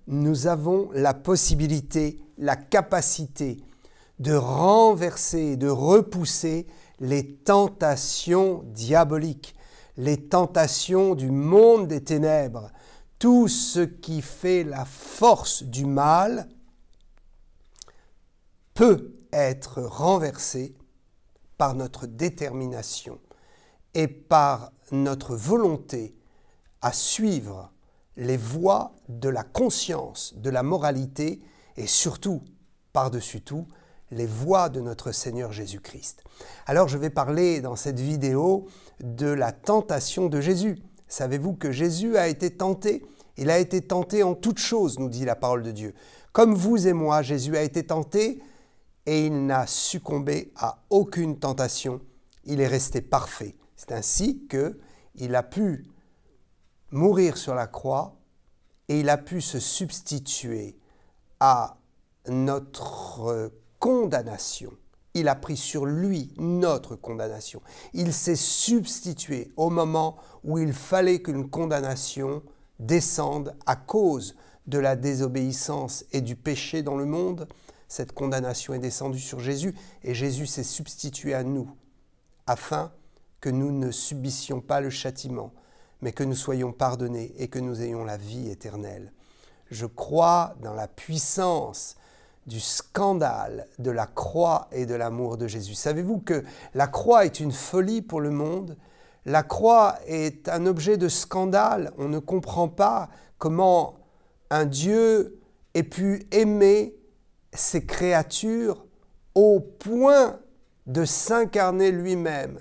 nous avons la possibilité, la capacité de renverser, de repousser les tentations diaboliques, les tentations du monde des ténèbres, tout ce qui fait la force du mal peut être renversé par notre détermination et par notre volonté à suivre les voies de la conscience, de la moralité et surtout, par-dessus tout, les voies de notre Seigneur Jésus-Christ. Alors je vais parler dans cette vidéo de la tentation de Jésus. Savez-vous que Jésus a été tenté? Il a été tenté en toutes choses, nous dit la parole de Dieu. Comme vous et moi, Jésus a été tenté et il n'a succombé à aucune tentation. Il est resté parfait. C'est ainsi qu'il a pu mourir sur la croix et il a pu se substituer à notre condamnation. Il a pris sur lui notre condamnation. Il s'est substitué au moment où il fallait qu'une condamnation descende à cause de la désobéissance et du péché dans le monde. Cette condamnation est descendue sur Jésus et Jésus s'est substitué à nous afin que nous ne subissions pas le châtiment, mais que nous soyons pardonnés et que nous ayons la vie éternelle. Je crois dans la puissance du scandale de la croix et de l'amour de Jésus. Savez-vous que la croix est une folie pour le monde? La croix est un objet de scandale. On ne comprend pas comment un Dieu ait pu aimer ses créatures au point de s'incarner lui-même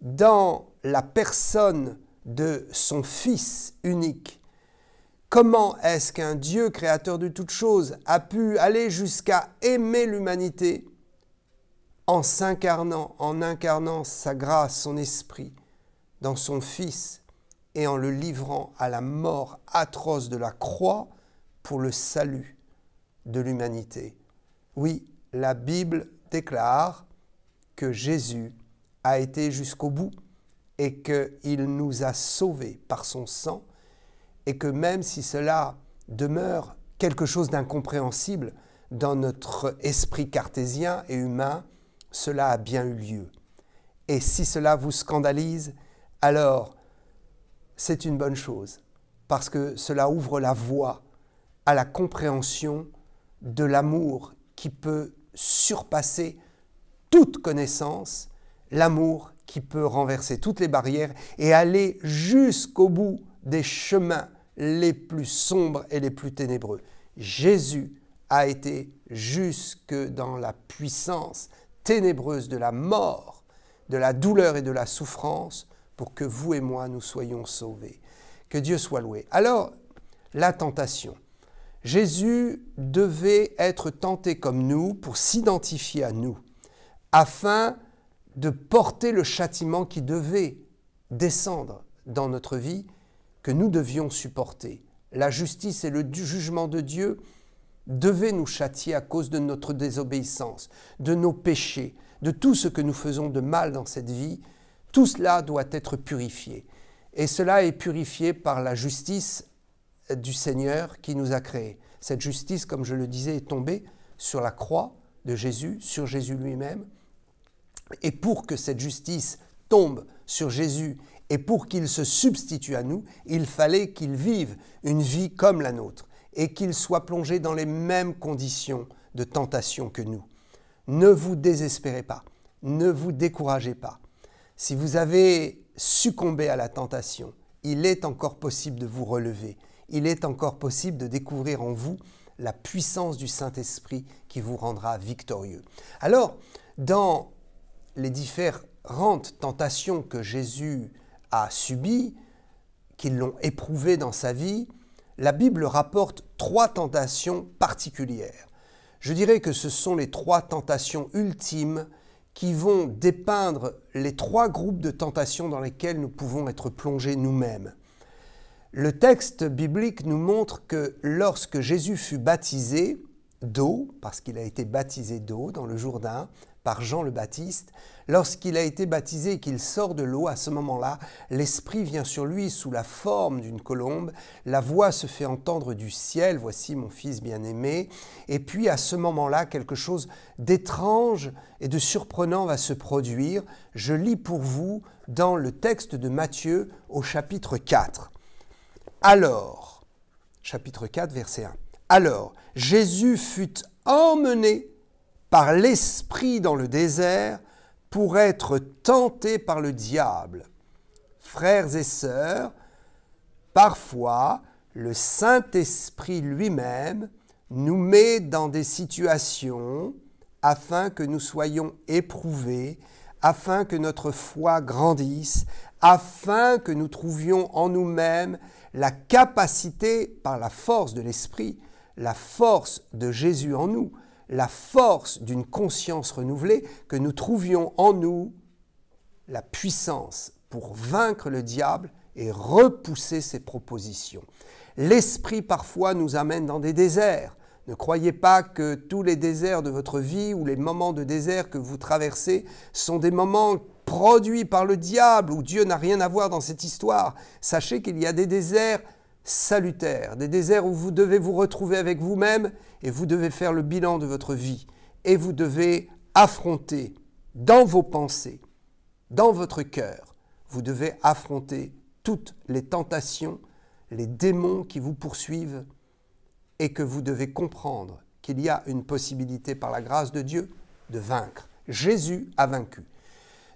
dans la personne de son Fils unique. Comment est-ce qu'un Dieu créateur de toutes choses a pu aller jusqu'à aimer l'humanité en s'incarnant, en incarnant sa grâce, son esprit dans son Fils et en le livrant à la mort atroce de la croix pour le salut de l'humanité? Oui, la Bible déclare que Jésus a été jusqu'au bout et qu'il nous a sauvés par son sang et que même si cela demeure quelque chose d'incompréhensible dans notre esprit cartésien et humain, cela a bien eu lieu. Et si cela vous scandalise, alors c'est une bonne chose, parce que cela ouvre la voie à la compréhension de l'amour qui peut surpasser toute connaissance, l'amour qui peut renverser toutes les barrières et aller jusqu'au bout des chemins les plus sombres et les plus ténébreux. Jésus a été jusque dans la puissance ténébreuse de la mort, de la douleur et de la souffrance pour que vous et moi nous soyons sauvés. Que Dieu soit loué. Alors, la tentation. Jésus devait être tenté comme nous pour s'identifier à nous, afin de porter le châtiment qui devait descendre dans notre vie, que nous devions supporter. La justice et le jugement de Dieu devaient nous châtier à cause de notre désobéissance, de nos péchés, de tout ce que nous faisons de mal dans cette vie. Tout cela doit être purifié. Et cela est purifié par la justice du Seigneur qui nous a créés. Cette justice, comme je le disais, est tombée sur la croix de Jésus, sur Jésus lui-même. Et pour que cette justice tombe sur Jésus et pour qu'il se substitue à nous, il fallait qu'il vive une vie comme la nôtre et qu'il soit plongé dans les mêmes conditions de tentation que nous. Ne vous désespérez pas, ne vous découragez pas. Si vous avez succombé à la tentation, il est encore possible de vous relever. Il est encore possible de découvrir en vous la puissance du Saint-Esprit qui vous rendra victorieux. Alors, dans les différentes tentations que Jésus a subies, qui l'ont éprouvé dans sa vie, la Bible rapporte 3 tentations particulières. Je dirais que ce sont les 3 tentations ultimes qui vont dépeindre les 3 groupes de tentations dans lesquels nous pouvons être plongés nous-mêmes. Le texte biblique nous montre que lorsque Jésus fut baptisé d'eau, parce qu'il a été baptisé d'eau dans le Jourdain, par Jean le Baptiste. Lorsqu'il a été baptisé et qu'il sort de l'eau, à ce moment-là, l'Esprit vient sur lui sous la forme d'une colombe. La voix se fait entendre du ciel, « Voici mon Fils bien-aimé ». Et puis à ce moment-là, quelque chose d'étrange et de surprenant va se produire. Je lis pour vous dans le texte de Matthieu au chapitre 4. Alors, chapitre 4, verset 1. Alors, Jésus fut emmené par l'Esprit dans le désert pour être tenté par le diable. Frères et sœurs, parfois, le Saint-Esprit lui-même nous met dans des situations afin que nous soyons éprouvés, afin que notre foi grandisse, afin que nous trouvions en nous-mêmes la capacité, par la force de l'Esprit, la force de Jésus en nous, la force d'une conscience renouvelée, que nous trouvions en nous la puissance pour vaincre le diable et repousser ses propositions. L'Esprit parfois nous amène dans des déserts. Ne croyez pas que tous les déserts de votre vie ou les moments de désert que vous traversez sont des moments produits par le diable, où Dieu n'a rien à voir dans cette histoire. Sachez qu'il y a des déserts salutaires, des déserts où vous devez vous retrouver avec vous-même et vous devez faire le bilan de votre vie. Et vous devez affronter dans vos pensées, dans votre cœur, vous devez affronter toutes les tentations, les démons qui vous poursuivent et que vous devez comprendre qu'il y a une possibilité par la grâce de Dieu de vaincre. Jésus a vaincu.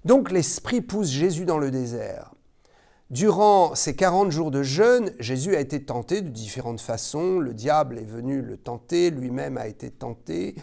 Donc l'Esprit pousse Jésus dans le désert. Durant ces 40 jours de jeûne, Jésus a été tenté de différentes façons. Le diable est venu le tenter, lui-même a été tenté,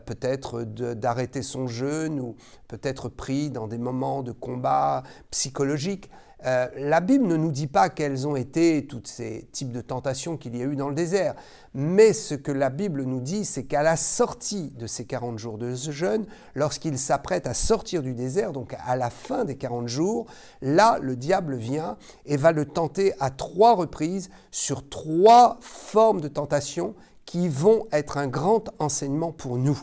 peut-être d'arrêter son jeûne ou peut-être pris dans des moments de combat psychologique. La Bible ne nous dit pas quels ont été tous ces types de tentations qu'il y a eu dans le désert, mais ce que la Bible nous dit, c'est qu'à la sortie de ces 40 jours de jeûne, lorsqu'il s'apprête à sortir du désert, donc à la fin des 40 jours, là, le diable vient et va le tenter à 3 reprises sur 3 formes de tentation qui vont être un grand enseignement pour nous.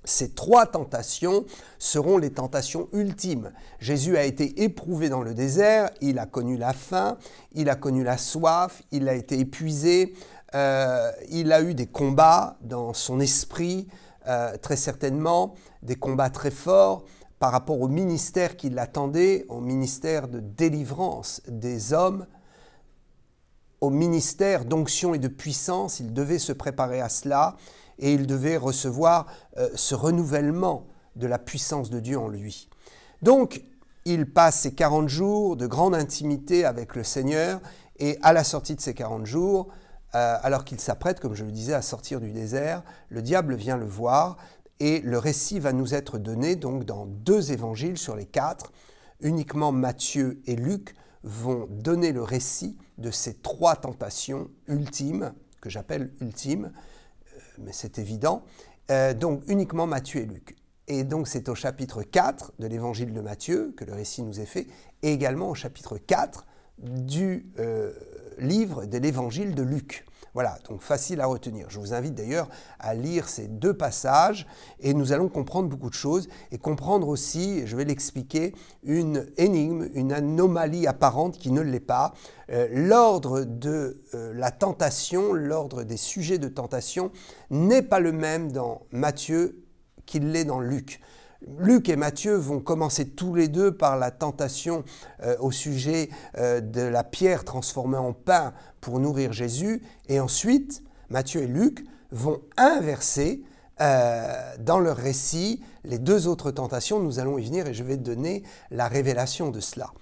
Ces 3 tentations seront les tentations ultimes. Jésus a été éprouvé dans le désert, il a connu la faim, il a connu la soif, il a été épuisé, il a eu des combats dans son esprit, très certainement, des combats très forts par rapport au ministère qui l'attendait, au ministère de délivrance des hommes, au ministère d'onction et de puissance. Il devait se préparer à cela. Et il devait recevoir ce renouvellement de la puissance de Dieu en lui. Donc, il passe ces 40 jours de grande intimité avec le Seigneur, et à la sortie de ces 40 jours, alors qu'il s'apprête, comme je le disais, à sortir du désert, le diable vient le voir, et le récit va nous être donné donc dans 2 évangiles sur les 4. Uniquement Matthieu et Luc vont donner le récit de ces 3 tentations ultimes, que j'appelle ultimes, mais c'est évident, donc uniquement Matthieu et Luc. Et donc c'est au chapitre 4 de l'évangile de Matthieu que le récit nous est fait, et également au chapitre 4 du livre de l'évangile de Luc. Voilà, donc facile à retenir. Je vous invite d'ailleurs à lire ces 2 passages et nous allons comprendre beaucoup de choses et comprendre aussi, et je vais l'expliquer, une énigme, une anomalie apparente qui ne l'est pas. L'ordre de la tentation, l'ordre des sujets de tentation n'est pas le même dans Matthieu qu'il l'est dans Luc. Luc et Matthieu vont commencer tous les 2 par la tentation au sujet de la pierre transformée en pain pour nourrir Jésus. Et ensuite, Matthieu et Luc vont inverser dans leur récit les 2 autres tentations. Nous allons y venir et je vais donner la révélation de cela.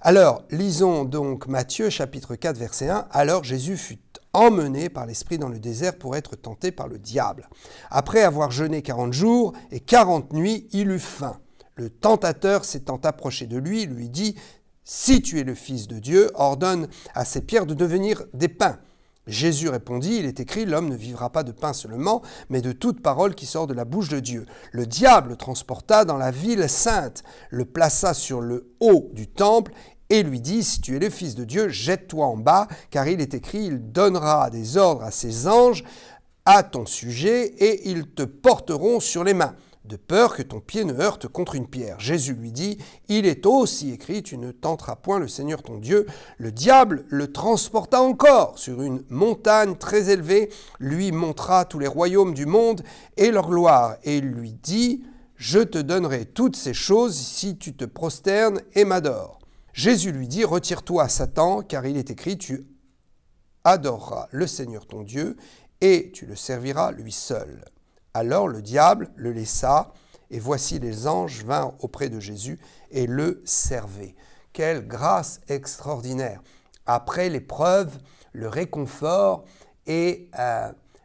Alors, lisons donc Matthieu chapitre 4 verset 1. « Alors Jésus fut emmené par l'Esprit dans le désert pour être tenté par le diable. Après avoir jeûné 40 jours et 40 nuits, il eut faim. Le tentateur s'étant approché de lui, lui dit « Si tu es le Fils de Dieu, ordonne à ces pierres de devenir des pains. » Jésus répondit, il est écrit, l'homme ne vivra pas de pain seulement, mais de toute parole qui sort de la bouche de Dieu. Le diable le transporta dans la ville sainte, le plaça sur le haut du temple et lui dit, si tu es le Fils de Dieu, jette-toi en bas, car il est écrit, il donnera des ordres à ses anges à ton sujet et ils te porteront sur les mains, de peur que ton pied ne heurte contre une pierre. » Jésus lui dit, « Il est aussi écrit, tu ne tenteras point le Seigneur ton Dieu. » Le diable le transporta encore sur une montagne très élevée, lui montra tous les royaumes du monde et leur gloire, et il lui dit, « Je te donnerai toutes ces choses si tu te prosternes et m'adores. » Jésus lui dit, « Retire-toi, Satan, car il est écrit, tu adoreras le Seigneur ton Dieu, et tu le serviras lui seul. » Alors le diable le laissa, et voici les anges vinrent auprès de Jésus et le servaient. Quelle grâce extraordinaire! Après l'épreuve, le réconfort et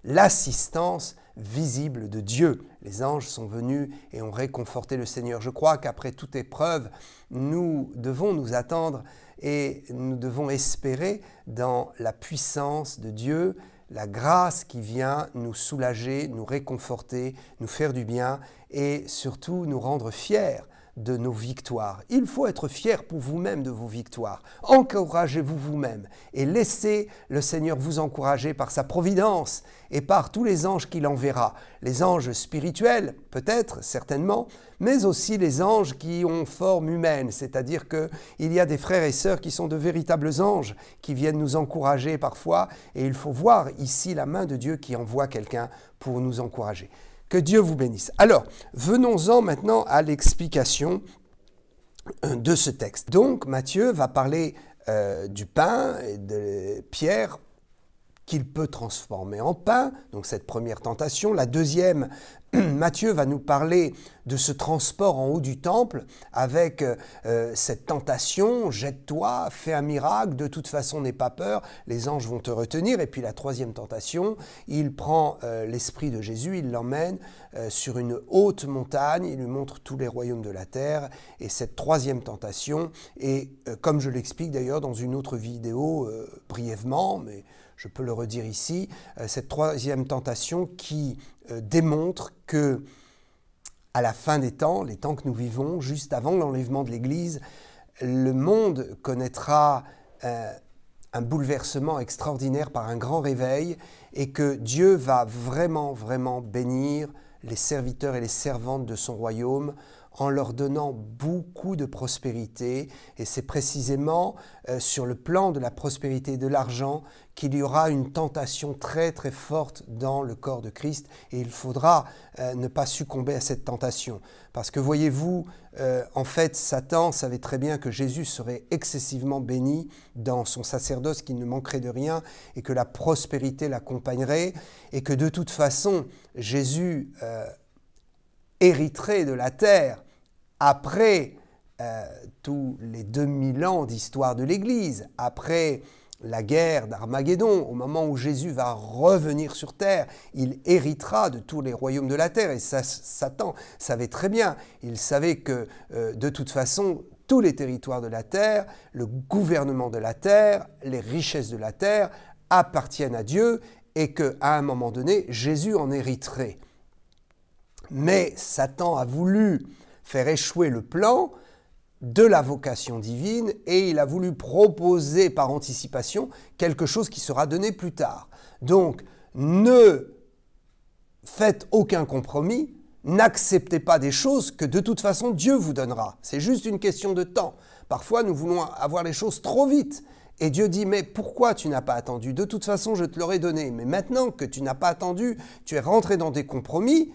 l'assistance visible de Dieu. Les anges sont venus et ont réconforté le Seigneur. Je crois qu'après toute épreuve, nous devons nous attendre et nous devons espérer dans la puissance de Dieu, la grâce qui vient nous soulager, nous réconforter, nous faire du bien et surtout nous rendre fiers de nos victoires. Il faut être fier pour vous-même de vos victoires. Encouragez-vous vous-même et laissez le Seigneur vous encourager par sa providence et par tous les anges qu'il enverra. Les anges spirituels, peut-être, certainement, mais aussi les anges qui ont forme humaine, c'est-à-dire qu'il y a des frères et sœurs qui sont de véritables anges, qui viennent nous encourager parfois, et il faut voir ici la main de Dieu qui envoie quelqu'un pour nous encourager. Que Dieu vous bénisse. Alors, venons-en maintenant à l'explication de ce texte. Donc, Matthieu va parler du pain et de Pierre qu'il peut transformer en pain, donc cette première tentation. La deuxième, Matthieu va nous parler de ce transport en haut du temple avec cette tentation, jette-toi, fais un miracle, de toute façon n'aie pas peur, les anges vont te retenir. Et puis la troisième tentation, il prend l'esprit de Jésus, il l'emmène sur une haute montagne, il lui montre tous les royaumes de la terre. Et cette troisième tentation, et comme je l'explique d'ailleurs dans une autre vidéo brièvement, mais je peux le redire ici, cette troisième tentation qui démontre que à la fin des temps, les temps que nous vivons, juste avant l'enlèvement de l'Église, le monde connaîtra un bouleversement extraordinaire par un grand réveil et que Dieu va vraiment, vraiment bénir les serviteurs et les servantes de son royaume en leur donnant beaucoup de prospérité. Et c'est précisément sur le plan de la prospérité et de l'argent qu'il y aura une tentation très très forte dans le corps de Christ. Et il faudra ne pas succomber à cette tentation. Parce que voyez-vous, en fait, Satan savait très bien que Jésus serait excessivement béni dans son sacerdoce, qu'il ne manquerait de rien et que la prospérité l'accompagnerait. Et que de toute façon, Jésus hériterait de la terre après tous les 2000 ans d'histoire de l'Église, après la guerre d'Armageddon, au moment où Jésus va revenir sur terre, il héritera de tous les royaumes de la terre. Et ça, Satan savait très bien, il savait que de toute façon, tous les territoires de la terre, le gouvernement de la terre, les richesses de la terre appartiennent à Dieu et qu'à un moment donné, Jésus en hériterait. Mais Satan a voulu faire échouer le plan de la vocation divine et il a voulu proposer par anticipation quelque chose qui sera donné plus tard. Donc, ne faites aucun compromis, n'acceptez pas des choses que de toute façon Dieu vous donnera. C'est juste une question de temps. Parfois, nous voulons avoir les choses trop vite. Et Dieu dit, mais pourquoi tu n'as pas attendu? De toute façon, je te l'aurais donné. Mais maintenant que tu n'as pas attendu, tu es rentré dans des compromis,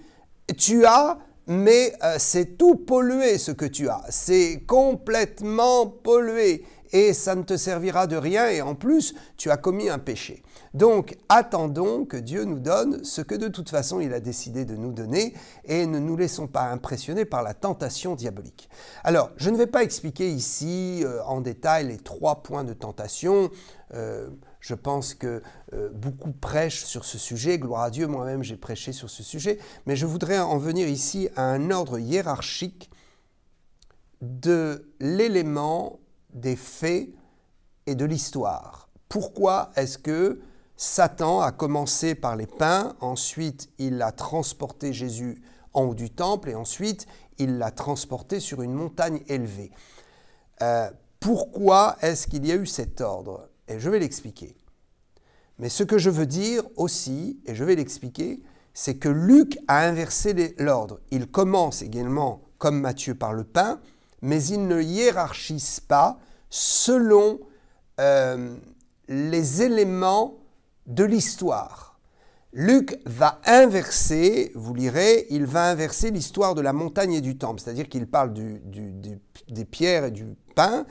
tu as... Mais c'est tout pollué ce que tu as, c'est complètement pollué et ça ne te servira de rien et en plus tu as commis un péché. Donc attendons que Dieu nous donne ce que de toute façon il a décidé de nous donner et ne nous laissons pas impressionner par la tentation diabolique. Alors je ne vais pas expliquer ici en détail les 3 points de tentation. Je pense que beaucoup prêchent sur ce sujet, gloire à Dieu, moi-même j'ai prêché sur ce sujet, mais je voudrais en venir ici à un ordre hiérarchique de l'élément, des faits et de l'histoire. Pourquoi est-ce que Satan a commencé par les pains, ensuite il a transporté Jésus en haut du temple et ensuite il l'a transporté sur une montagne élevée? Pourquoi est-ce qu'il y a eu cet ordre? Et je vais l'expliquer. Mais ce que je veux dire aussi, et je vais l'expliquer, c'est que Luc a inversé l'ordre. Il commence également, comme Matthieu, par le pain, mais il ne hiérarchise pas selon les éléments de l'histoire. Luc va inverser, vous lirez, il va inverser l'histoire de la montagne et du temple, c'est-à-dire qu'il parle des pierres et du pain,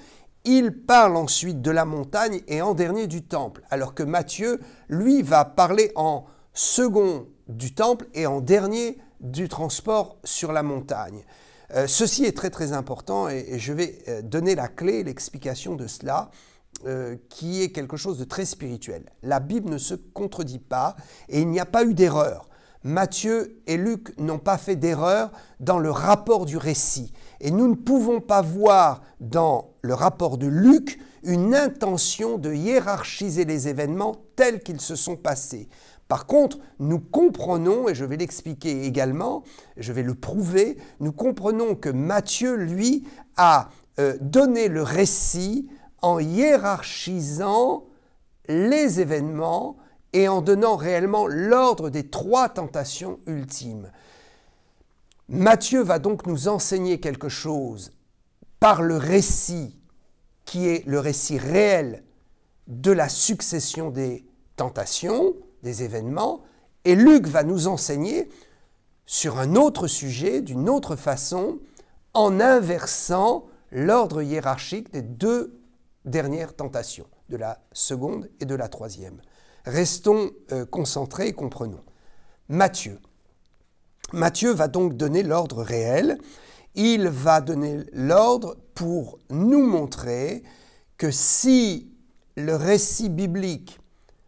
il parle ensuite de la montagne et en dernier du temple, alors que Matthieu, lui, va parler en second du temple et en dernier du transport sur la montagne. Ceci est très très important et je vais donner la clé, l'explication de cela, qui est quelque chose de très spirituel. La Bible ne se contredit pas et il n'y a pas eu d'erreur. Matthieu et Luc n'ont pas fait d'erreur dans le rapport du récit. Et nous ne pouvons pas voir dans le rapport de Luc une intention de hiérarchiser les événements tels qu'ils se sont passés. Par contre, nous comprenons, et je vais l'expliquer également, je vais le prouver, nous comprenons que Matthieu, lui, a donné le récit en hiérarchisant les événements et en donnant réellement l'ordre des 3 tentations ultimes. Matthieu va donc nous enseigner quelque chose par le récit qui est le récit réel de la succession des tentations, des événements, et Luc va nous enseigner sur un autre sujet, d'une autre façon, en inversant l'ordre hiérarchique des 2 dernières tentations, de la seconde et de la troisième. Restons concentrés et comprenons. Matthieu va donc donner l'ordre réel. Il va donner l'ordre pour nous montrer que si le récit biblique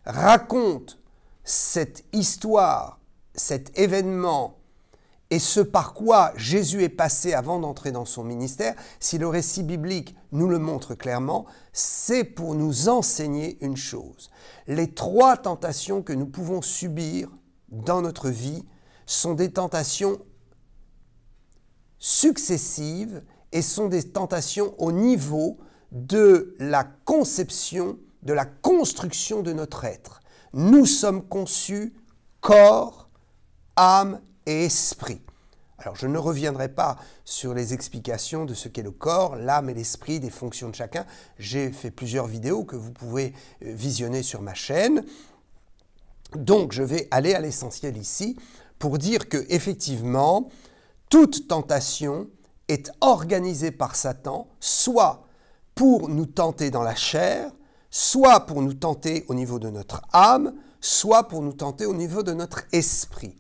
raconte cette histoire, cet événement et ce par quoi Jésus est passé avant d'entrer dans son ministère, si le récit biblique nous le montre clairement, c'est pour nous enseigner une chose. Les 3 tentations que nous pouvons subir dans notre vie sont des tentations successives et sont des tentations au niveau de la conception, de la construction de notre être. Nous sommes conçus corps, âme et esprit. Alors je ne reviendrai pas sur les explications de ce qu'est le corps, l'âme et l'esprit, des fonctions de chacun. J'ai fait plusieurs vidéos que vous pouvez visionner sur ma chaîne. Donc je vais aller à l'essentiel ici pour dire que effectivement, toute tentation est organisée par Satan, soit pour nous tenter dans la chair, soit pour nous tenter au niveau de notre âme, soit pour nous tenter au niveau de notre esprit.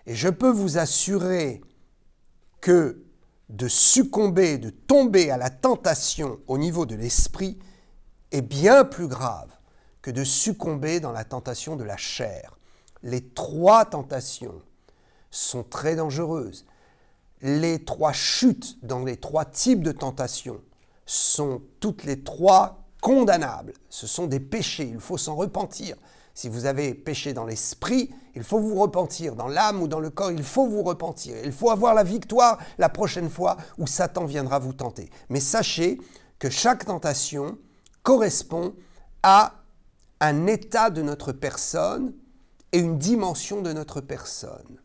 Et je peux vous assurer que de succomber, de tomber à la tentation au niveau de l'esprit est bien plus grave que de succomber dans la tentation de la chair. Les 3 tentations sont très dangereuses. Les 3 chutes dans les 3 types de tentations sont toutes les 3 condamnables. Ce sont des péchés, il faut s'en repentir. Si vous avez péché dans l'esprit, il faut vous repentir. Dans l'âme ou dans le corps, il faut vous repentir. Il faut avoir la victoire la prochaine fois où Satan viendra vous tenter. Mais sachez que chaque tentation correspond à un état de notre personne et une dimension de notre personne.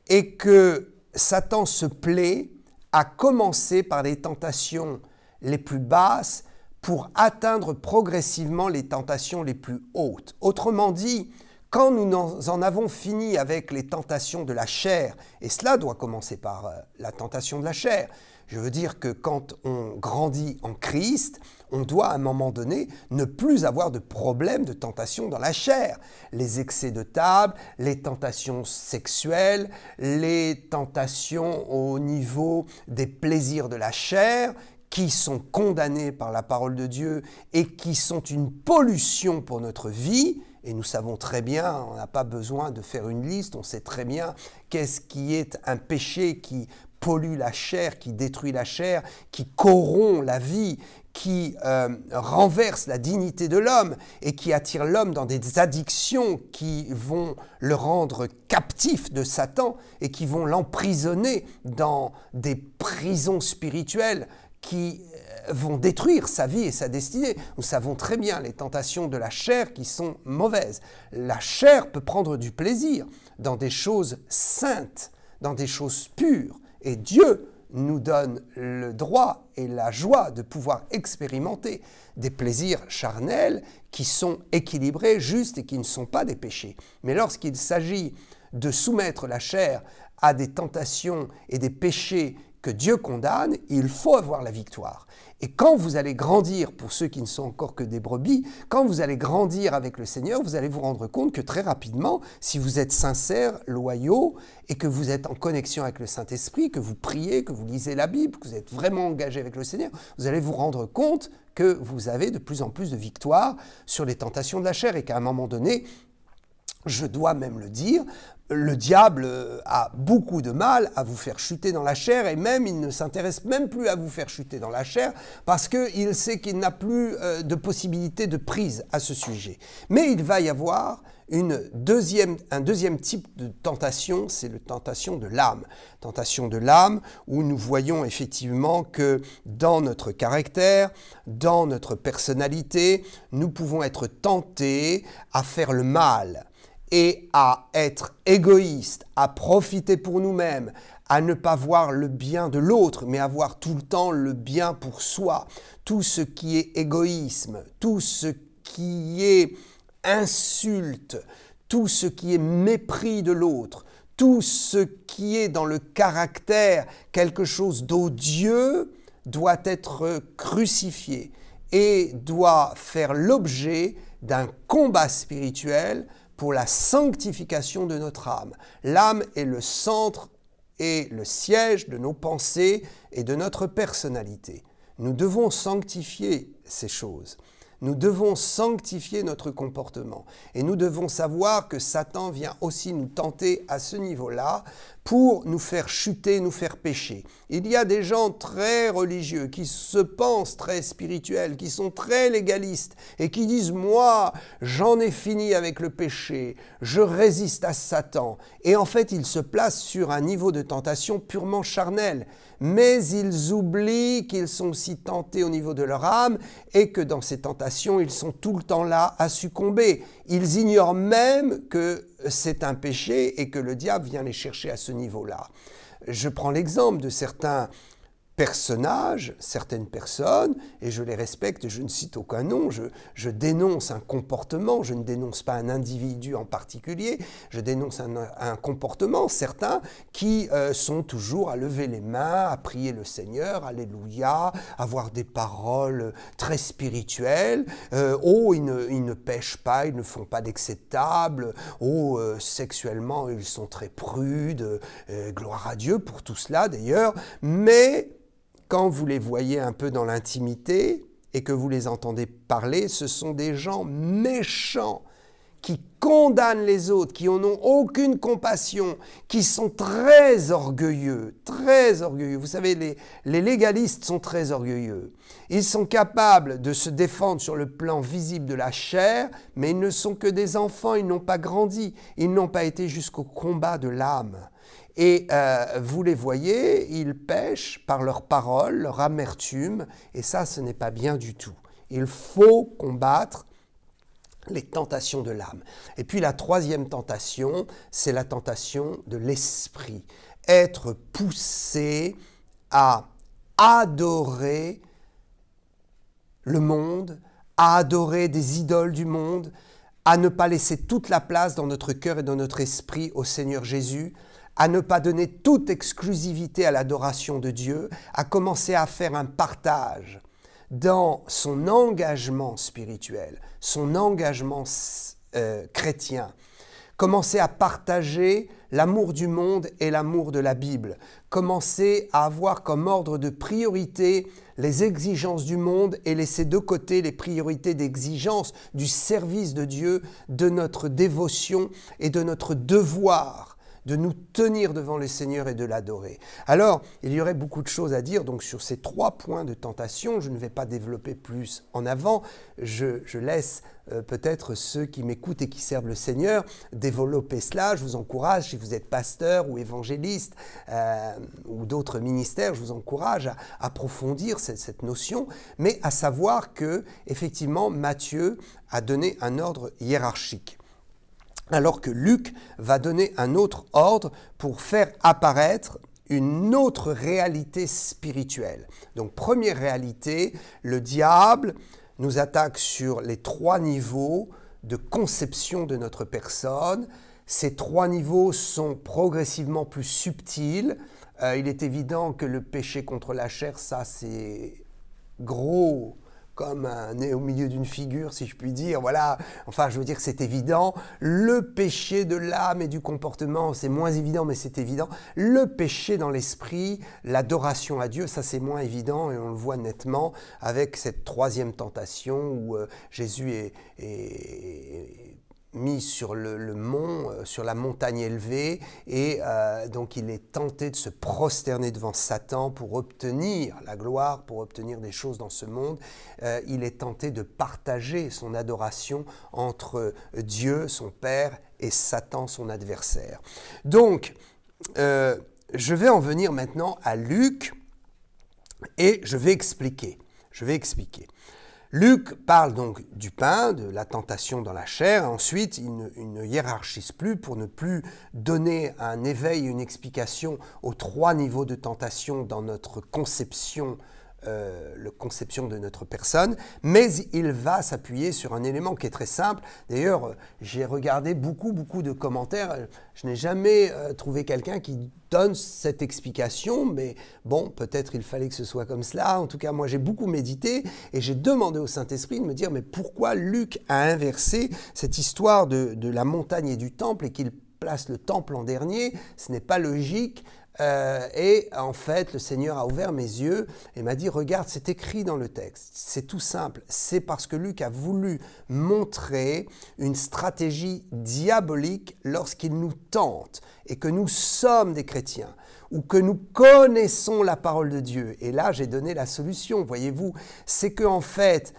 Et que Satan se plaît à commencer par les tentations les plus basses pour atteindre progressivement les tentations les plus hautes. Autrement dit, quand nous en avons fini avec les tentations de la chair, et cela doit commencer par la tentation de la chair, je veux dire que quand on grandit en Christ, on doit à un moment donné ne plus avoir de problème de tentation dans la chair. Les excès de table, les tentations sexuelles, les tentations au niveau des plaisirs de la chair, qui sont condamnés par la parole de Dieu et qui sont une pollution pour notre vie, et nous savons très bien, on n'a pas besoin de faire une liste, on sait très bien qu'est-ce qui est un péché qui pollue la chair, qui détruit la chair, qui corrompt la vie, qui renverse la dignité de l'homme et qui attire l'homme dans des addictions qui vont le rendre captif de Satan et qui vont l'emprisonner dans des prisons spirituelles qui vont détruire sa vie et sa destinée. Nous savons très bien les tentations de la chair qui sont mauvaises. La chair peut prendre du plaisir dans des choses saintes, dans des choses pures. Et Dieu nous donne le droit et la joie de pouvoir expérimenter des plaisirs charnels qui sont équilibrés, justes et qui ne sont pas des péchés. Mais lorsqu'il s'agit de soumettre la chair à des tentations et des péchés que Dieu condamne, il faut avoir la victoire. Et quand vous allez grandir, pour ceux qui ne sont encore que des brebis, quand vous allez grandir avec le Seigneur, vous allez vous rendre compte que très rapidement, si vous êtes sincères, loyaux, et que vous êtes en connexion avec le Saint-Esprit, que vous priez, que vous lisez la Bible, que vous êtes vraiment engagé avec le Seigneur, vous allez vous rendre compte que vous avez de plus en plus de victoires sur les tentations de la chair et qu'à un moment donné, je dois même le dire, le diable a beaucoup de mal à vous faire chuter dans la chair et même il ne s'intéresse même plus à vous faire chuter dans la chair parce qu'il sait qu'il n'a plus de possibilité de prise à ce sujet. Mais il va y avoir un deuxième type de tentation, c'est la tentation de l'âme. Tentation de l'âme où nous voyons effectivement que dans notre caractère, dans notre personnalité, nous pouvons être tentés à faire le mal et à être égoïste, à profiter pour nous-mêmes, à ne pas voir le bien de l'autre, mais à voir tout le temps le bien pour soi. Tout ce qui est égoïsme, tout ce qui est insulte, tout ce qui est mépris de l'autre, tout ce qui est dans le caractère quelque chose d'odieux doit être crucifié et doit faire l'objet d'un combat spirituel pour la sanctification de notre âme. L'âme est le centre et le siège de nos pensées et de notre personnalité. Nous devons sanctifier ces choses. Nous devons sanctifier notre comportement. Et nous devons savoir que Satan vient aussi nous tenter à ce niveau-là pour nous faire chuter, nous faire pécher. Il y a des gens très religieux qui se pensent très spirituels, qui sont très légalistes et qui disent « Moi, j'en ai fini avec le péché, je résiste à Satan ». Et en fait, ils se placent sur un niveau de tentation purement charnel. Mais ils oublient qu'ils sont aussi tentés au niveau de leur âme et que dans ces tentations, ils sont tout le temps là à succomber. Ils ignorent même que c'est un péché et que le diable vient les chercher à ce niveau-là. Je prends l'exemple de certains personnages, certaines personnes, et je les respecte, je ne cite aucun nom, je dénonce un comportement, je ne dénonce pas un individu en particulier, je dénonce un comportement, certains qui sont toujours à lever les mains, à prier le Seigneur, alléluia, avoir des paroles très spirituelles, oh, ils ne pêchent pas, ils ne font pas d'excès de table, oh, sexuellement, ils sont très prudes, gloire à Dieu pour tout cela d'ailleurs, mais quand vous les voyez un peu dans l'intimité et que vous les entendez parler, ce sont des gens méchants qui condamnent les autres, qui n'en ont aucune compassion, qui sont très orgueilleux, très orgueilleux. Vous savez, les légalistes sont très orgueilleux. Ils sont capables de se défendre sur le plan visible de la chair, mais ils ne sont que des enfants, ils n'ont pas grandi, ils n'ont pas été jusqu'au combat de l'âme. Et vous les voyez, ils pêchent par leurs paroles, leur amertume, et ça, ce n'est pas bien du tout. Il faut combattre les tentations de l'âme. Et puis la troisième tentation, c'est la tentation de l'esprit. Être poussé à adorer le monde, à adorer des idoles du monde, à ne pas laisser toute la place dans notre cœur et dans notre esprit au Seigneur Jésus, à ne pas donner toute exclusivité à l'adoration de Dieu, à commencer à faire un partage dans son engagement spirituel, son engagement chrétien. Commencer à partager l'amour du monde et l'amour de la Bible. Commencer à avoir comme ordre de priorité les exigences du monde et laisser de côté les priorités d'exigence du service de Dieu, de notre dévotion et de notre devoir de nous tenir devant le Seigneur et de l'adorer. Alors, il y aurait beaucoup de choses à dire donc, sur ces 3 points de tentation. Je ne vais pas développer plus en avant. Je laisse peut-être ceux qui m'écoutent et qui servent le Seigneur développer cela. Je vous encourage, si vous êtes pasteur ou évangéliste ou d'autres ministères, je vous encourage à approfondir cette notion, mais à savoir que, effectivement, Matthieu a donné un ordre hiérarchique, alors que Luc va donner un autre ordre pour faire apparaître une autre réalité spirituelle. Donc, première réalité, le diable nous attaque sur les 3 niveaux de conception de notre personne. Ces 3 niveaux sont progressivement plus subtils. Il est évident que le péché contre la chair, ça c'est gros comme un nez au milieu d'une figure, si je puis dire. Voilà, enfin je veux dire que c'est évident. Le péché de l'âme et du comportement, c'est moins évident, mais c'est évident. Le péché dans l'esprit, l'adoration à Dieu, ça c'est moins évident et on le voit nettement avec cette 3e tentation où Jésus est mis sur le mont, sur la montagne élevée, et donc il est tenté de se prosterner devant Satan pour obtenir la gloire, pour obtenir des choses dans ce monde. Il est tenté de partager son adoration entre Dieu, son Père, et Satan, son adversaire. Donc, je vais en venir maintenant à Luc, et je vais expliquer. Luc parle donc du pain, de la tentation dans la chair. Ensuite, il ne hiérarchise plus pour ne plus donner un éveil, une explication aux 3 niveaux de tentation dans notre conception de notre personne, mais il va s'appuyer sur un élément qui est très simple. D'ailleurs, j'ai regardé beaucoup de commentaires. Je n'ai jamais trouvé quelqu'un qui donne cette explication, mais bon, peut-être il fallait que ce soit comme cela. En tout cas, moi, j'ai beaucoup médité et j'ai demandé au Saint-Esprit de me dire, mais pourquoi Luc a inversé cette histoire de la montagne et du temple et qu'il place le temple en dernier? Ce n'est pas logique. Et en fait, le Seigneur a ouvert mes yeux et m'a dit, regarde, c'est écrit dans le texte. C'est tout simple. C'est parce que Luc a voulu montrer une stratégie diabolique lorsqu'il nous tente et que nous sommes des chrétiens ou que nous connaissons la parole de Dieu. Et là, j'ai donné la solution, voyez-vous. C'est qu'en fait,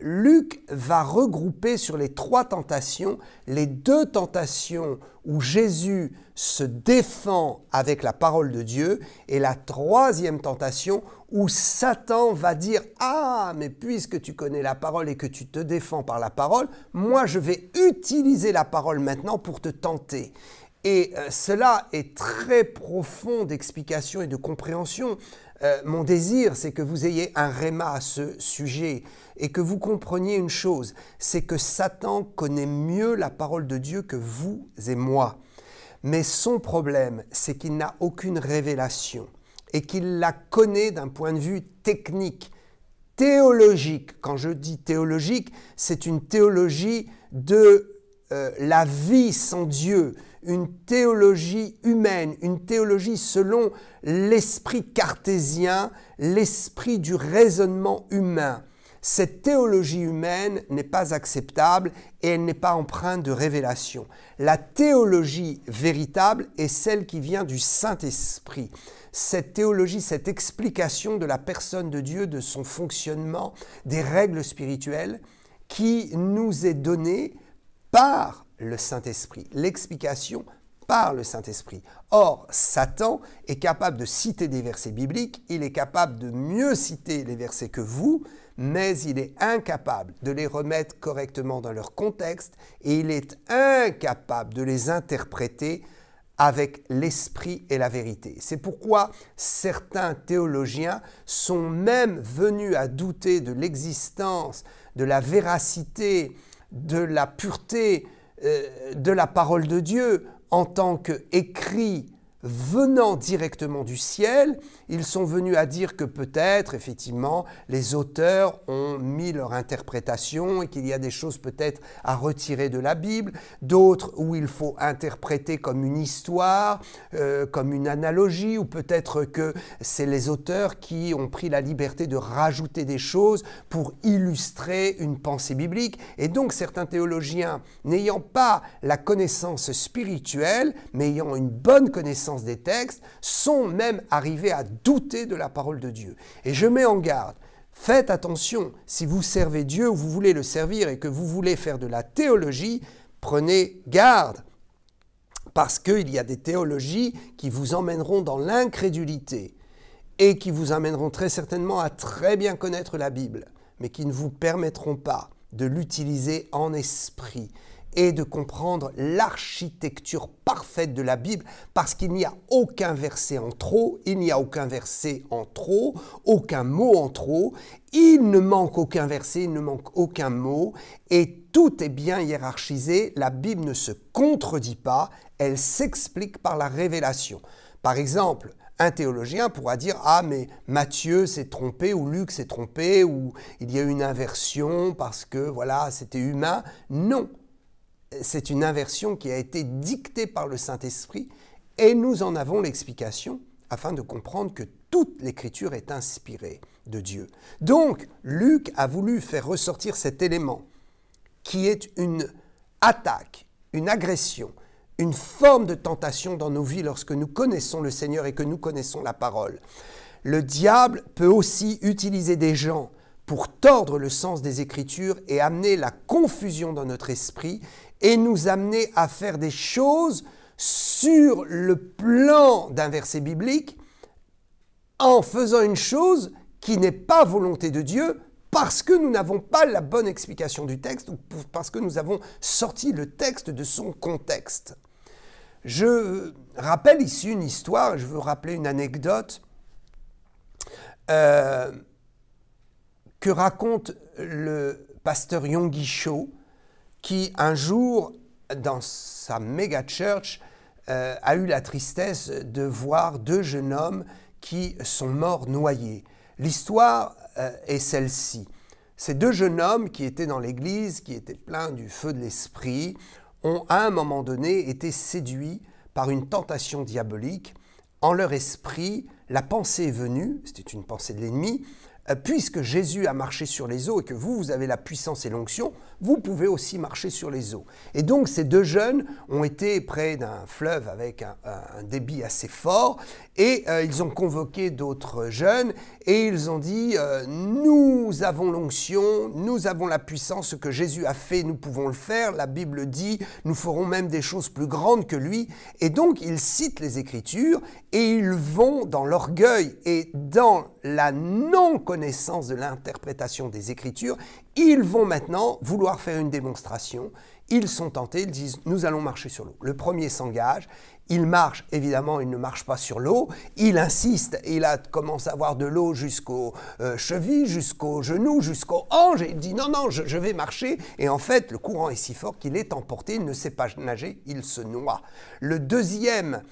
Luc va regrouper sur les 3 tentations, les 2 tentations où Jésus se défend avec la parole de Dieu et la 3e tentation où Satan va dire « Ah, mais puisque tu connais la parole et que tu te défends par la parole, moi je vais utiliser la parole maintenant pour te tenter. » Et cela est très profond d'explication et de compréhension. Mon désir, c'est que vous ayez un réma à ce sujet et que vous compreniez une chose, c'est que Satan connaît mieux la parole de Dieu que vous et moi. Mais son problème, c'est qu'il n'a aucune révélation et qu'il la connaît d'un point de vue technique, théologique. Quand je dis théologique, c'est une théologie de la vie sans Dieu, une théologie humaine, une théologie selon l'esprit cartésien, l'esprit du raisonnement humain. Cette théologie humaine n'est pas acceptable et elle n'est pas empreinte de révélation. La théologie véritable est celle qui vient du Saint-Esprit. Cette théologie, cette explication de la personne de Dieu, de son fonctionnement, des règles spirituelles qui nous est donnée par le Saint-Esprit. L'explication par le Saint-Esprit. Or, Satan est capable de citer des versets bibliques, il est capable de mieux citer les versets que vous, mais il est incapable de les remettre correctement dans leur contexte et il est incapable de les interpréter avec l'esprit et la vérité. C'est pourquoi certains théologiens sont même venus à douter de l'existence, de la véracité, de la pureté de la parole de Dieu en tant qu'écrit venant directement du ciel. Ils sont venus à dire que peut-être, effectivement, les auteurs ont mis leur interprétation et qu'il y a des choses peut-être à retirer de la Bible, d'autres où il faut interpréter comme une histoire, comme une analogie, ou peut-être que c'est les auteurs qui ont pris la liberté de rajouter des choses pour illustrer une pensée biblique. Et donc certains théologiens, n'ayant pas la connaissance spirituelle, mais ayant une bonne connaissance des textes, sont même arrivés à douter de la parole de Dieu. Et je mets en garde, faites attention, si vous servez Dieu ou vous voulez le servir et que vous voulez faire de la théologie, prenez garde, parce qu'il y a des théologies qui vous emmèneront dans l'incrédulité et qui vous amèneront très certainement à très bien connaître la Bible, mais qui ne vous permettront pas de l'utiliser en esprit et de comprendre l'architecture parfaite de la Bible, parce qu'il n'y a aucun verset en trop, il n'y a aucun verset en trop, aucun mot en trop, il ne manque aucun verset, il ne manque aucun mot, et tout est bien hiérarchisé, la Bible ne se contredit pas, elle s'explique par la révélation. Par exemple, un théologien pourra dire « Ah, mais Matthieu s'est trompé, ou Luc s'est trompé, ou il y a eu une inversion parce que, voilà, c'était humain. » Non, c'est une inversion qui a été dictée par le Saint-Esprit et nous en avons l'explication afin de comprendre que toute l'Écriture est inspirée de Dieu. Donc, Luc a voulu faire ressortir cet élément qui est une attaque, une agression, une forme de tentation dans nos vies lorsque nous connaissons le Seigneur et que nous connaissons la parole. Le diable peut aussi utiliser des gens pour tordre le sens des Écritures et amener la confusion dans notre esprit et nous amener à faire des choses sur le plan d'un verset biblique en faisant une chose qui n'est pas volonté de Dieu parce que nous n'avons pas la bonne explication du texte ou parce que nous avons sorti le texte de son contexte. Je rappelle ici une histoire, je veux rappeler une anecdote que raconte le pasteur Yonggi Cho, qui un jour, dans sa méga church, a eu la tristesse de voir deux jeunes hommes qui sont morts noyés. L'histoire est celle-ci. Ces deux jeunes hommes qui étaient dans l'église, qui étaient pleins du feu de l'esprit, ont à un moment donné été séduits par une tentation diabolique. En leur esprit, la pensée est venue, c'était une pensée de l'ennemi, puisque Jésus a marché sur les eaux et que vous avez la puissance et l'onction, vous pouvez aussi marcher sur les eaux. Et donc ces deux jeunes ont été près d'un fleuve avec un débit assez fort et ils ont convoqué d'autres jeunes et ils ont dit « Nous avons l'onction, nous avons la puissance, ce que Jésus a fait, nous pouvons le faire. La Bible dit « Nous ferons même des choses plus grandes que lui. » Et donc ils citent les Écritures et ils vont dans l'orgueil et dans la non-connaissance de l'interprétation des Écritures, ils vont maintenant vouloir faire une démonstration. Ils sont tentés, ils disent « Nous allons marcher sur l'eau ». Le premier s'engage, il marche, évidemment, il ne marche pas sur l'eau. Il insiste, il commence à avoir de l'eau jusqu'aux chevilles, jusqu'aux genoux, jusqu'aux hanches. Et il dit « Non, non, je vais marcher ». Et en fait, le courant est si fort qu'il est emporté, il ne sait pas nager, il se noie. Le deuxième,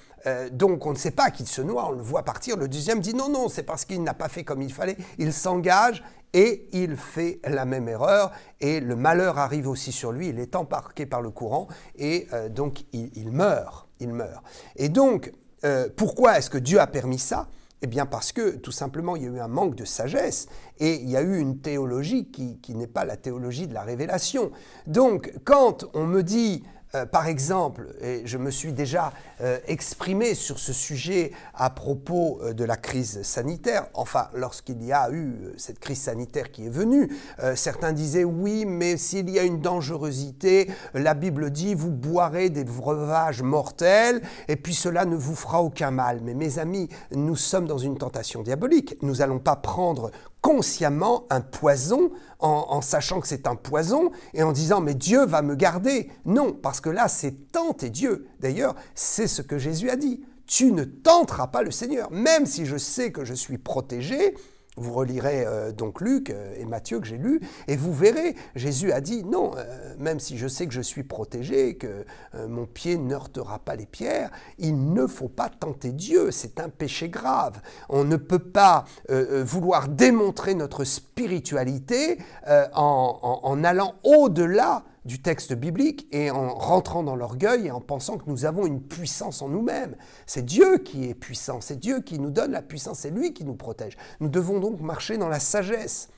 donc on ne sait pas qu'il se noie, on le voit partir. Le deuxième dit « Non, non, c'est parce qu'il n'a pas fait comme il fallait ». Il s'engage et il fait la même erreur et le malheur arrive aussi sur lui, il est embarqué par le courant et donc il meurt. Il meurt. Et donc, pourquoi est-ce que Dieu a permis ça? Eh bien parce que tout simplement il y a eu un manque de sagesse et il y a eu une théologie qui n'est pas la théologie de la révélation. Donc quand on me dit par exemple, et je me suis déjà exprimé sur ce sujet à propos de la crise sanitaire, enfin lorsqu'il y a eu cette crise sanitaire qui est venue, certains disaient oui, mais s'il y a une dangerosité, la Bible dit vous boirez des breuvages mortels et puis cela ne vous fera aucun mal. Mais mes amis, nous sommes dans une tentation diabolique, nous n'allons pas prendre consciemment un poison en sachant que c'est un poison et en disant « mais Dieu va me garder ». Non, parce que là, c'est tenter Dieu. D'ailleurs, c'est ce que Jésus a dit. Tu ne tenteras pas le Seigneur. Même si je sais que je suis protégé, Vous relirez donc Luc et Matthieu que j'ai lu, et vous verrez, Jésus a dit, non, même si je sais que je suis protégé, que mon pied ne heurtera pas les pierres, il ne faut pas tenter Dieu, c'est un péché grave. On ne peut pas vouloir démontrer notre spiritualité en allant au-delà du texte biblique et en rentrant dans l'orgueil et en pensant que nous avons une puissance en nous-mêmes. C'est Dieu qui est puissant, c'est Dieu qui nous donne la puissance, c'est lui qui nous protège. Nous devons donc marcher dans la sagesse.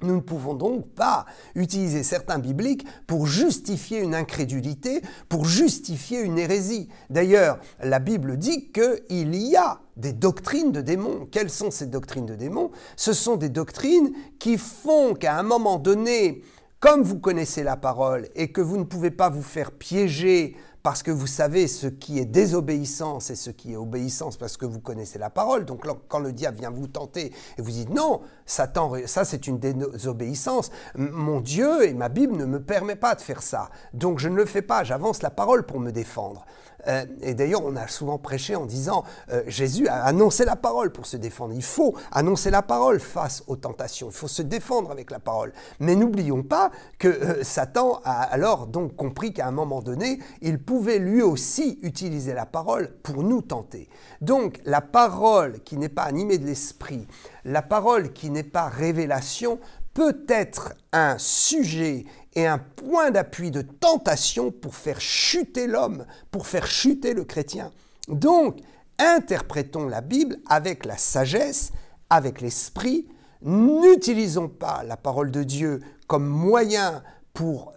Nous ne pouvons donc pas utiliser certains bibliques pour justifier une incrédulité, pour justifier une hérésie. D'ailleurs, la Bible dit qu'il y a des doctrines de démons. Quelles sont ces doctrines de démons? Ce sont des doctrines qui font qu'à un moment donné, comme vous connaissez la parole et que vous ne pouvez pas vous faire piéger parce que vous savez ce qui est désobéissance et ce qui est obéissance parce que vous connaissez la parole. Donc quand le diable vient vous tenter et vous dites non, Satan, ça c'est une désobéissance, mon Dieu et ma Bible ne me permet pas de faire ça. Donc je ne le fais pas, j'avance la parole pour me défendre. Et d'ailleurs, on a souvent prêché en disant Jésus a annoncé la parole pour se défendre. Il faut annoncer la parole face aux tentations. Il faut se défendre avec la parole. Mais n'oublions pas que Satan a alors donc compris qu'à un moment donné, il pouvait lui aussi utiliser la parole pour nous tenter. Donc, la parole qui n'est pas animée de l'esprit, la parole qui n'est pas révélation, peut être un sujet et un point d'appui de tentation pour faire chuter l'homme, pour faire chuter le chrétien. Donc, interprétons la Bible avec la sagesse, avec l'esprit. N'utilisons pas la parole de Dieu comme moyen pour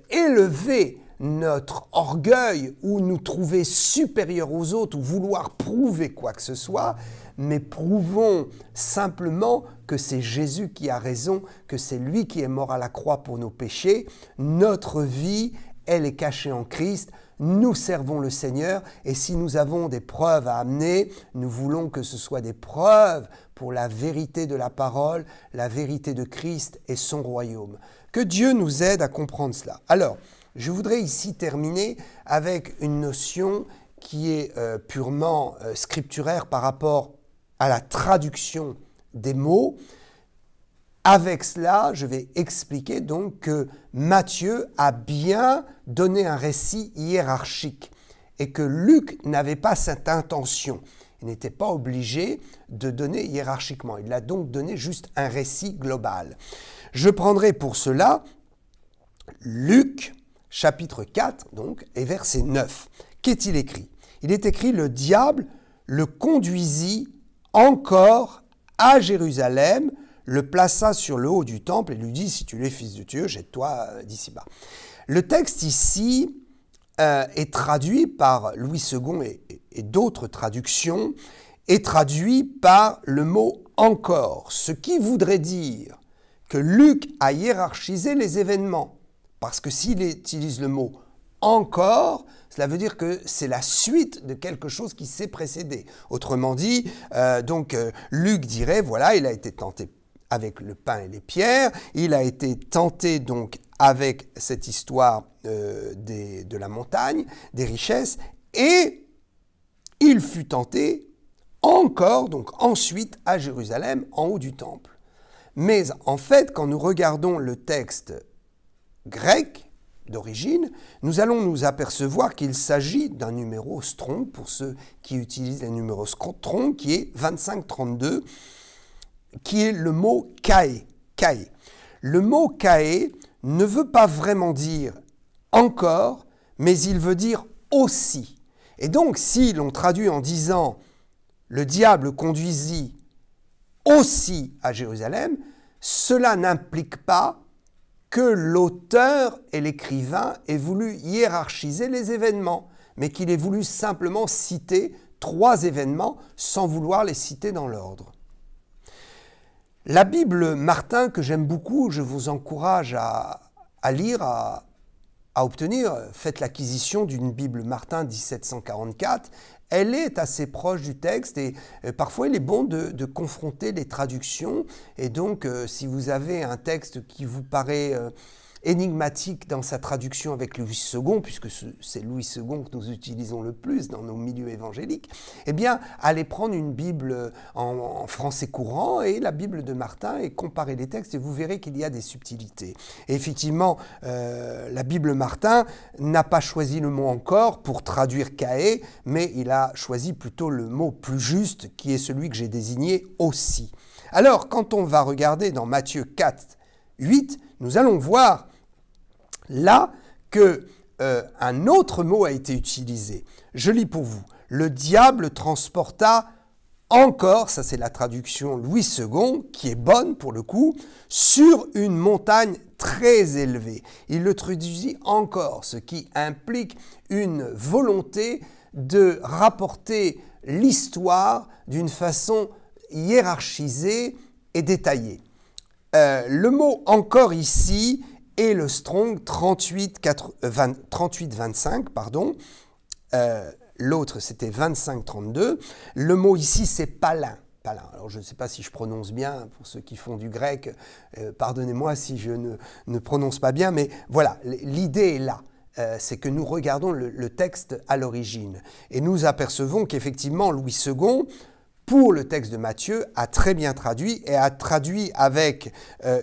élever notre orgueil ou nous trouver supérieurs aux autres ou vouloir prouver quoi que ce soit, mais prouvons simplement que c'est Jésus qui a raison, que c'est lui qui est mort à la croix pour nos péchés. Notre vie, elle est cachée en Christ. Nous servons le Seigneur et si nous avons des preuves à amener, nous voulons que ce soit des preuves pour la vérité de la parole, la vérité de Christ et son royaume. Que Dieu nous aide à comprendre cela. Alors, je voudrais ici terminer avec une notion qui est purement scripturaire par rapport à la traduction des mots. Avec cela, je vais expliquer donc que Matthieu a bien donné un récit hiérarchique et que Luc n'avait pas cette intention. Il n'était pas obligé de donner hiérarchiquement. Il a donc donné juste un récit global. Je prendrai pour cela Luc, chapitre 4, donc, et verset 9. Qu'est-il écrit? Il est écrit « Le diable le conduisit encore à Jérusalem, le plaça sur le haut du temple et lui dit « Si tu es fils de Dieu, jette-toi d'ici bas ». Le texte ici est traduit par Louis II et d'autres traductions, est traduit par le mot « encore », ce qui voudrait dire que Luc a hiérarchisé les événements. Parce que s'il utilise le mot « encore », cela veut dire que c'est la suite de quelque chose qui s'est précédé. Autrement dit, Luc dirait, voilà, il a été tenté avec le pain et les pierres, il a été tenté donc avec cette histoire de la montagne, des richesses, et il fut tenté encore, donc ensuite, à Jérusalem, en haut du temple. Mais en fait, quand nous regardons le texte grec d'origine, nous allons nous apercevoir qu'il s'agit d'un numéro strong, pour ceux qui utilisent les numéros strong, qui est 2532, qui est le mot « kae ». Le mot « kae » ne veut pas vraiment dire « encore », mais il veut dire « aussi ». Et donc, si l'on traduit en disant « le diable conduisit aussi à Jérusalem », cela n'implique pas que l'auteur et l'écrivain aient voulu hiérarchiser les événements, mais qu'il ait voulu simplement citer 3 événements sans vouloir les citer dans l'ordre. La Bible Martin, que j'aime beaucoup, je vous encourage à lire, à obtenir, faites l'acquisition d'une Bible Martin 1744. Elle est assez proche du texte et parfois il est bon de confronter les traductions. Et donc, si vous avez un texte qui vous paraît énigmatique dans sa traduction avec Louis II, puisque c'est Louis II que nous utilisons le plus dans nos milieux évangéliques, eh bien, allez prendre une Bible en français courant et la Bible de Martin et comparer les textes et vous verrez qu'il y a des subtilités. Et effectivement, la Bible Martin n'a pas choisi le mot encore pour traduire Caé, mais il a choisi plutôt le mot plus juste qui est celui que j'ai désigné aussi. Alors, quand on va regarder dans Matthieu 4, 8, nous allons voir là qu'un autre mot a été utilisé. Je lis pour vous. Le diable transporta encore, ça c'est la traduction Louis II, qui est bonne pour le coup, sur une montagne très élevée. Il le traduit encore, ce qui implique une volonté de rapporter l'histoire d'une façon hiérarchisée et détaillée. Le mot « encore » ici est le Strong 38-25, pardon. L'autre, c'était 25-32. Le mot ici, c'est palin. Palin. Alors, je ne sais pas si je prononce bien, pour ceux qui font du grec, pardonnez-moi si je ne prononce pas bien, mais voilà, l'idée est là. C'est que nous regardons le texte à l'origine. Et nous apercevons qu'effectivement, Louis II, pour le texte de Matthieu, a très bien traduit et a traduit avec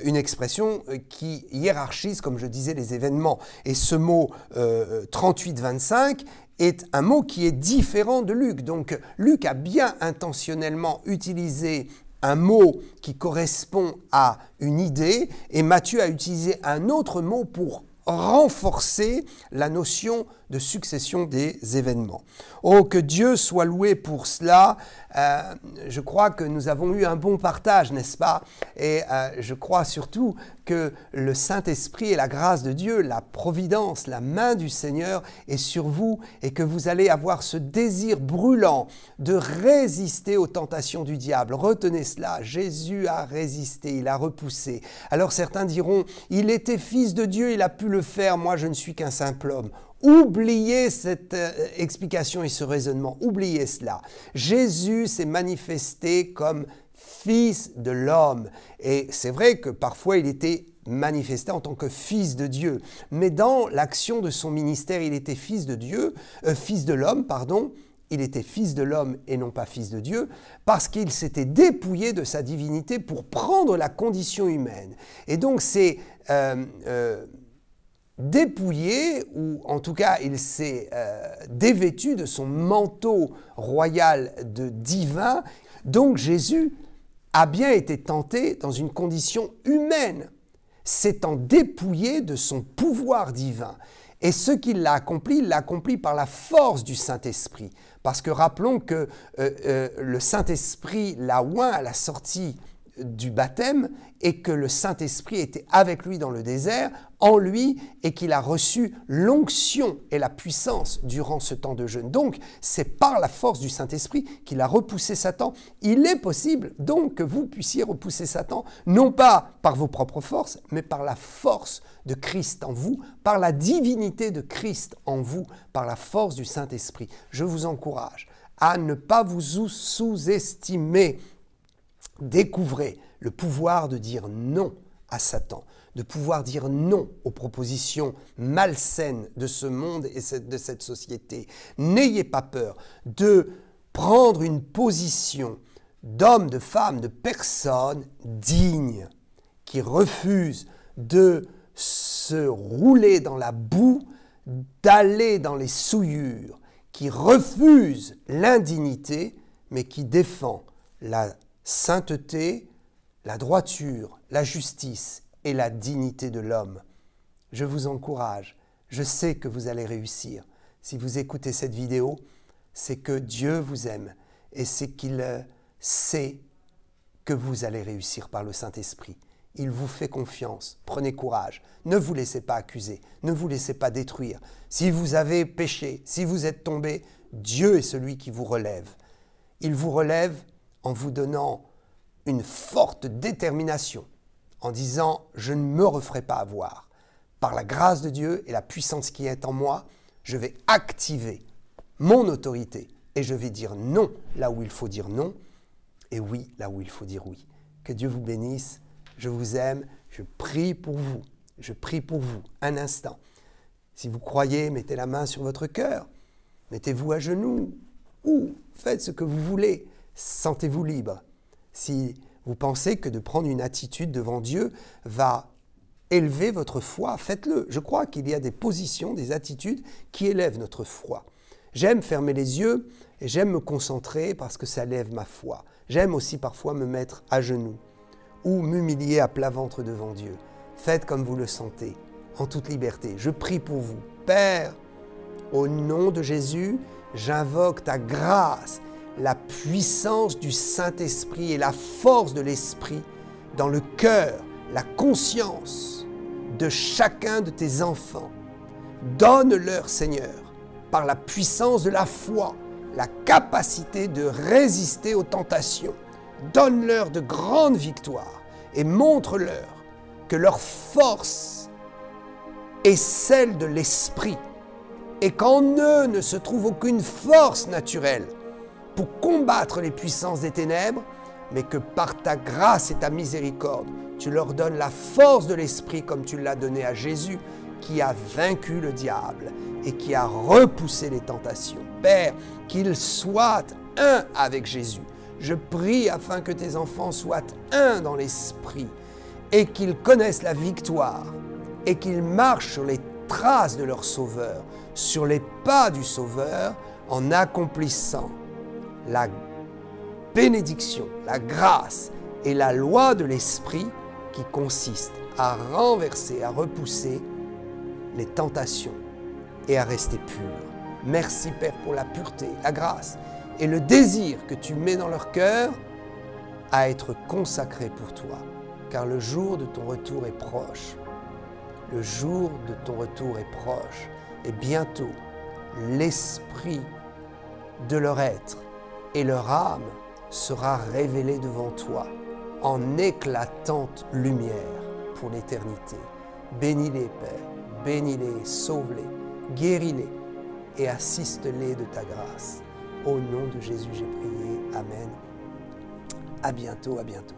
une expression qui hiérarchise, comme je disais, les événements. Et ce mot 38-25 est un mot qui est différent de Luc. Donc Luc a bien intentionnellement utilisé un mot qui correspond à une idée et Matthieu a utilisé un autre mot pour renforcer la notion de succession des événements. Oh, que Dieu soit loué pour cela. Je crois que nous avons eu un bon partage, n'est-ce pas? Et je crois surtout que le Saint-Esprit et la grâce de Dieu, la providence, la main du Seigneur est sur vous et que vous allez avoir ce désir brûlant de résister aux tentations du diable. Retenez cela, Jésus a résisté, il a repoussé. Alors certains diront, il était fils de Dieu, il a pu le faire, moi je ne suis qu'un simple homme. Oubliez cette explication et ce raisonnement, oubliez cela. Jésus s'est manifesté comme fils de l'homme. Et c'est vrai que parfois il était manifesté en tant que fils de Dieu. Mais dans l'action de son ministère, il était fils de Dieu, fils de l'homme, pardon. Il était fils de l'homme et non pas fils de Dieu, parce qu'il s'était dépouillé de sa divinité pour prendre la condition humaine. Et donc c'est dépouillé, ou en tout cas il s'est dévêtu de son manteau royal de divin. Donc Jésus a bien été tenté dans une condition humaine, s'étant dépouillé de son pouvoir divin. Et ce qu'il l'a accompli, il l'a accompli par la force du Saint-Esprit. Parce que rappelons que le Saint-Esprit l'a oint à la sortie du baptême et que le Saint-Esprit était avec lui dans le désert, en lui, et qu'il a reçu l'onction et la puissance durant ce temps de jeûne. Donc, c'est par la force du Saint-Esprit qu'il a repoussé Satan. Il est possible donc que vous puissiez repousser Satan, non pas par vos propres forces, mais par la force de Christ en vous, par la divinité de Christ en vous, par la force du Saint-Esprit. Je vous encourage à ne pas vous sous-estimer. Découvrez le pouvoir de dire non à Satan, de pouvoir dire non aux propositions malsaines de ce monde et de cette société. N'ayez pas peur de prendre une position d'homme, de femme, de personne digne, qui refuse de se rouler dans la boue, d'aller dans les souillures, qui refuse l'indignité, mais qui défend la sainteté, la droiture, la justice et la dignité de l'homme. Je vous encourage, je sais que vous allez réussir. Si vous écoutez cette vidéo, c'est que Dieu vous aime et c'est qu'il sait que vous allez réussir par le Saint-Esprit. Il vous fait confiance, prenez courage, ne vous laissez pas accuser, ne vous laissez pas détruire. Si vous avez péché, si vous êtes tombé, Dieu est celui qui vous relève. Il vous relève en vous donnant une forte détermination, en disant « je ne me referai pas avoir ». Par la grâce de Dieu et la puissance qui est en moi, je vais activer mon autorité et je vais dire non là où il faut dire non et oui là où il faut dire oui. Que Dieu vous bénisse, je vous aime, je prie pour vous Je prie pour vous, un instant. Si vous croyez, mettez la main sur votre cœur, mettez-vous à genoux ou faites ce que vous voulez, sentez-vous libre. Si vous pensez que de prendre une attitude devant Dieu va élever votre foi, faites-le. Je crois qu'il y a des positions, des attitudes qui élèvent notre foi. J'aime fermer les yeux et j'aime me concentrer parce que ça lève ma foi. J'aime aussi parfois me mettre à genoux ou m'humilier à plat ventre devant Dieu. Faites comme vous le sentez, en toute liberté. Je prie pour vous. Père, au nom de Jésus, j'invoque ta grâce, la puissance du Saint-Esprit et la force de l'Esprit dans le cœur, la conscience de chacun de tes enfants. Donne-leur, Seigneur, par la puissance de la foi, la capacité de résister aux tentations. Donne-leur de grandes victoires et montre-leur que leur force est celle de l'Esprit et qu'en eux ne se trouve aucune force naturelle pour combattre les puissances des ténèbres, mais que par ta grâce et ta miséricorde, tu leur donnes la force de l'Esprit comme tu l'as donné à Jésus, qui a vaincu le diable et qui a repoussé les tentations. Père, qu'ils soient un avec Jésus. Je prie afin que tes enfants soient un dans l'Esprit et qu'ils connaissent la victoire et qu'ils marchent sur les traces de leur Sauveur, sur les pas du Sauveur, en accomplissant la bénédiction, la grâce et la loi de l'Esprit qui consiste à renverser, à repousser les tentations et à rester pur. Merci Père pour la pureté, la grâce et le désir que tu mets dans leur cœur à être consacrés pour toi, car le jour de ton retour est proche. Le jour de ton retour est proche et bientôt l'esprit de leur être et leur âme sera révélé devant toi en éclatante lumière pour l'éternité. Bénis-les, Père, bénis-les, sauve-les, guéris-les et assiste-les de ta grâce. Au nom de Jésus, j'ai prié. Amen. À bientôt, à bientôt.